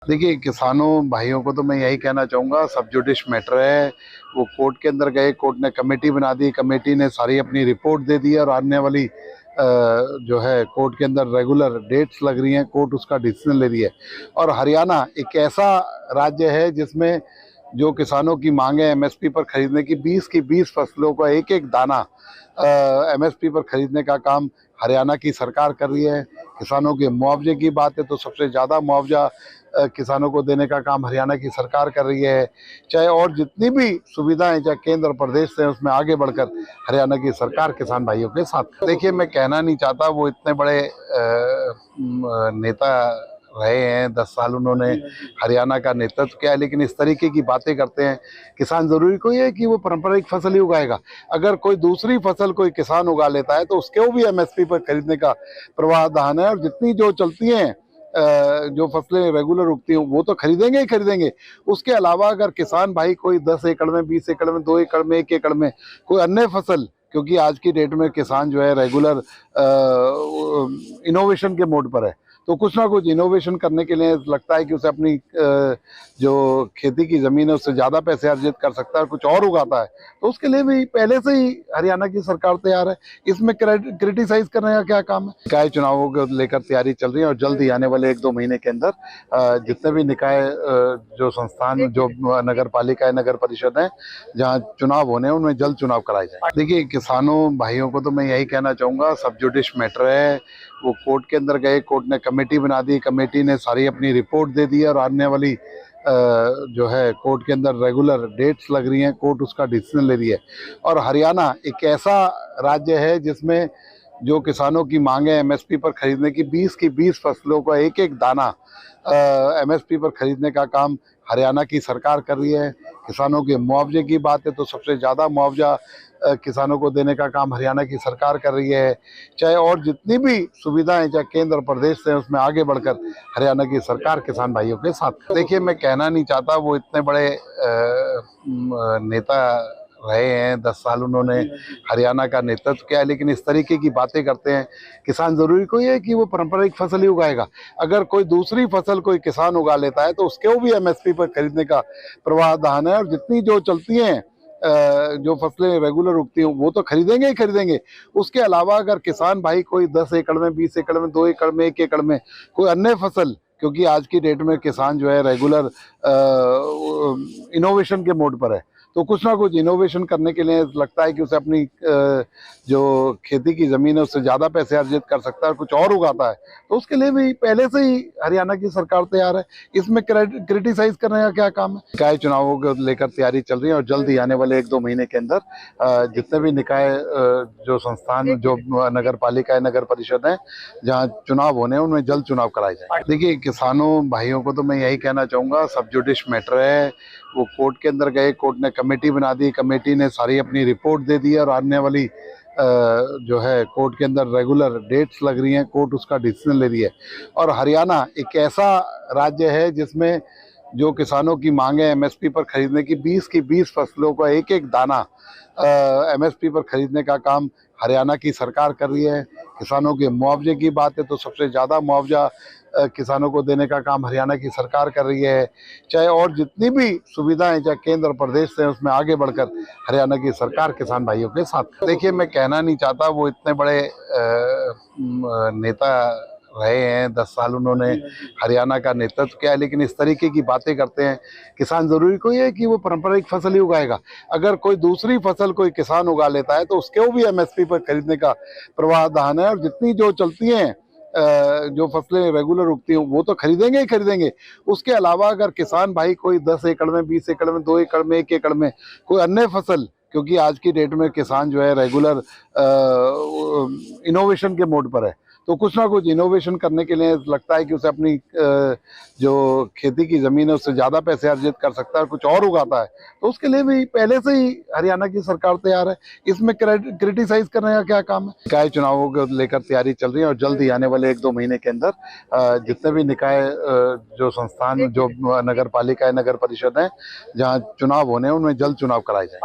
देखिए, किसानों भाइयों को तो मैं यही कहना चाहूँगा, सब जुडिश मैटर है। वो कोर्ट के अंदर गए, कोर्ट ने कमेटी बना दी, कमेटी ने सारी अपनी रिपोर्ट दे दी और आने वाली जो है कोर्ट के अंदर रेगुलर डेट्स लग रही हैं, कोर्ट उसका डिसीजन ले रही है। और हरियाणा एक ऐसा राज्य है जिसमें जो किसानों की मांग है एमएसपी पर खरीदने की, 20 की 20 फसलों का एक एक दाना एमएसपी पर खरीदने का काम हरियाणा की सरकार कर रही है। किसानों के मुआवजे की बात है तो सबसे ज़्यादा मुआवजा किसानों को देने का काम हरियाणा की सरकार कर रही है। चाहे और जितनी भी सुविधाएं चाहे केंद्र और प्रदेश से, उसमें आगे बढ़कर हरियाणा की सरकार किसान भाइयों के साथ। देखिए, मैं कहना नहीं चाहता, वो इतने बड़े नेता रहे हैं, 10 साल उन्होंने हरियाणा का नेतृत्व किया है, लेकिन इस तरीके की बातें करते हैं। किसान जरूरी कोई है कि वो पारंपरिक फसल ही उगाएगा। अगर कोई दूसरी फसल कोई किसान उगा लेता है तो उसके भी एमएसपी पर खरीदने का प्रावधान है, और जितनी जो चलती हैं जो फसलें रेगुलर उगती हैं वो तो खरीदेंगे ही खरीदेंगे। उसके अलावा अगर किसान भाई कोई 10 एकड़ में, 20 एकड़ में, 2 एकड़ में, 1 एकड़ में कोई अन्य फसल, क्योंकि आज की डेट में किसान जो है रेगुलर इनोवेशन के मोड पर है, तो कुछ ना कुछ इनोवेशन करने के लिए लगता है कि उसे अपनी जो खेती की जमीन है उससे ज्यादा पैसे अर्जित कर सकता है और कुछ और उगाता है, तो उसके लिए भी पहले से ही हरियाणा की सरकार तैयार है। इसमें क्रिटिसाइज करने का क्या काम है। निकाय चुनावों को लेकर तैयारी चल रही है और जल्द ही आने वाले 1-2 महीने के अंदर जितने भी निकाय जो संस्थान, जो नगर पालिका, नगर परिषद है, जहाँ चुनाव होने हैं, उनमें जल्द चुनाव कराए जाए। देखिए, किसानों भाइयों को तो मैं यही कहना चाहूंगा, सब जुडिश मैटर है। वो कोर्ट के अंदर गए, कोर्ट ने कमेटी बना दी, कमेटी ने सारी अपनी रिपोर्ट दे दी और आने वाली जो है कोर्ट के अंदर रेगुलर डेट्स लग रही हैं, कोर्ट उसका डिसीजन ले रही है। और हरियाणा एक ऐसा राज्य है जिसमें जो किसानों की मांग है एमएसपी पर खरीदने की, 20 की 20 फसलों का एक एक दाना एमएसपी पर खरीदने का काम हरियाणा की सरकार कर रही है। किसानों के मुआवजे की बात है तो सबसे ज़्यादा मुआवजा किसानों को देने का काम हरियाणा की सरकार कर रही है। चाहे और जितनी भी सुविधाएं चाहे केंद्र और प्रदेश से, उसमें आगे बढ़कर हरियाणा की सरकार किसान भाइयों के साथ। देखिए, मैं कहना नहीं चाहता, वो इतने बड़े नेता रहे हैं, 10 साल उन्होंने हरियाणा का नेतृत्व किया है, लेकिन इस तरीके की बातें करते हैं। किसान जरूरी कोई है कि वो पारंपरिक फसल ही उगाएगा। अगर कोई दूसरी फसल कोई किसान उगा लेता है तो उसके भी एमएसपी पर खरीदने का प्रावधान है, और जितनी जो चलती हैं जो फसलें रेगुलर उगती हैं वो तो खरीदेंगे ही खरीदेंगे। उसके अलावा अगर किसान भाई कोई 10 एकड़ में, 20 एकड़ में, 2 एकड़ में, 1 एकड़ में कोई अन्य फसल, क्योंकि आज की डेट में किसान जो है रेगुलर इनोवेशन के मोड पर है, तो कुछ ना कुछ इनोवेशन करने के लिए लगता है कि उसे अपनी जो खेती की जमीन है उससे ज्यादा पैसे अर्जित कर सकता है और कुछ और उगाता है, तो उसके लिए भी पहले से ही हरियाणा की सरकार तैयार है। इसमें क्रिटिसाइज करने का क्या काम है। निकाय चुनावों को लेकर तैयारी चल रही है और जल्द ही आने वाले 1-2 महीने के अंदर जितने भी निकाय जो संस्थान, जो नगर पालिका, नगर परिषद है, जहाँ चुनाव होने हैं, उनमें जल्द चुनाव कराए जाए। देखिए, किसानों भाइयों को तो मैं यही कहना चाहूंगा, सब जुडिश मैटर है। वो कोर्ट के अंदर गए, कोर्ट ने कमेटी बना दी, कमेटी ने सारी अपनी रिपोर्ट दे दी और आने वाली जो है कोर्ट के अंदर रेगुलर डेट्स लग रही हैं, कोर्ट उसका डिसीजन ले रही है। और हरियाणा एक ऐसा राज्य है जिसमें जो किसानों की मांग है एमएसपी पर खरीदने की, 20 की 20 फसलों का एक एक दाना एमएसपी पर खरीदने का काम हरियाणा की सरकार कर रही है। किसानों के मुआवजे की बात है तो सबसे ज़्यादा मुआवजा किसानों को देने का काम हरियाणा की सरकार कर रही है। चाहे और जितनी भी सुविधाएं चाहे केंद्र और प्रदेश से, उसमें आगे बढ़कर हरियाणा की सरकार किसान भाइयों के साथ। देखिए, मैं कहना नहीं चाहता, वो इतने बड़े नेता रहे हैं, 10 साल उन्होंने हरियाणा का नेतृत्व किया है, लेकिन इस तरीके की बातें करते हैं। किसान जरूरी कोई है कि वो पारंपरिक फसल ही उगाएगा। अगर कोई दूसरी फसल कोई किसान उगा लेता है तो उसके भी एमएसपी पर खरीदने का प्रावधान है, और जितनी जो चलती हैं जो फसलें रेगुलर उगती हैं वो तो खरीदेंगे ही खरीदेंगे। उसके अलावा अगर किसान भाई कोई 10 एकड़ में, 20 एकड़ में, 2 एकड़ में, 1 एकड़ में कोई अन्य फसल, क्योंकि आज की डेट में किसान जो है रेगुलर इनोवेशन के मोड पर है, तो कुछ ना कुछ इनोवेशन करने के लिए लगता है कि उसे अपनी जो खेती की जमीन है उससे ज्यादा पैसे अर्जित कर सकता है और कुछ और उगाता है, तो उसके लिए भी पहले से ही हरियाणा की सरकार तैयार है। इसमें क्रिटिसाइज करने का क्या काम है। निकाय चुनावों को लेकर तैयारी चल रही है और जल्द ही आने वाले 1-2 महीने के अंदर जितने भी निकाय जो संस्थान, जो नगर पालिका, नगर परिषद है, जहाँ चुनाव होने हैं, उनमें जल्द चुनाव कराए जाए।